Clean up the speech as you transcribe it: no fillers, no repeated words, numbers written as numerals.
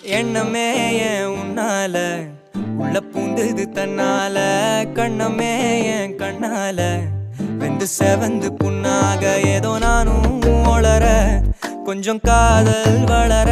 எண்ணமே ஏன் உன்னால உள்ள பூந்தது தன்னால கண்ணமே ஏன் கண்ணால வெந்து செவந்து புண்ணாக ஏதோ நானும் ஒளர கொஞ்சம் காதல் வளர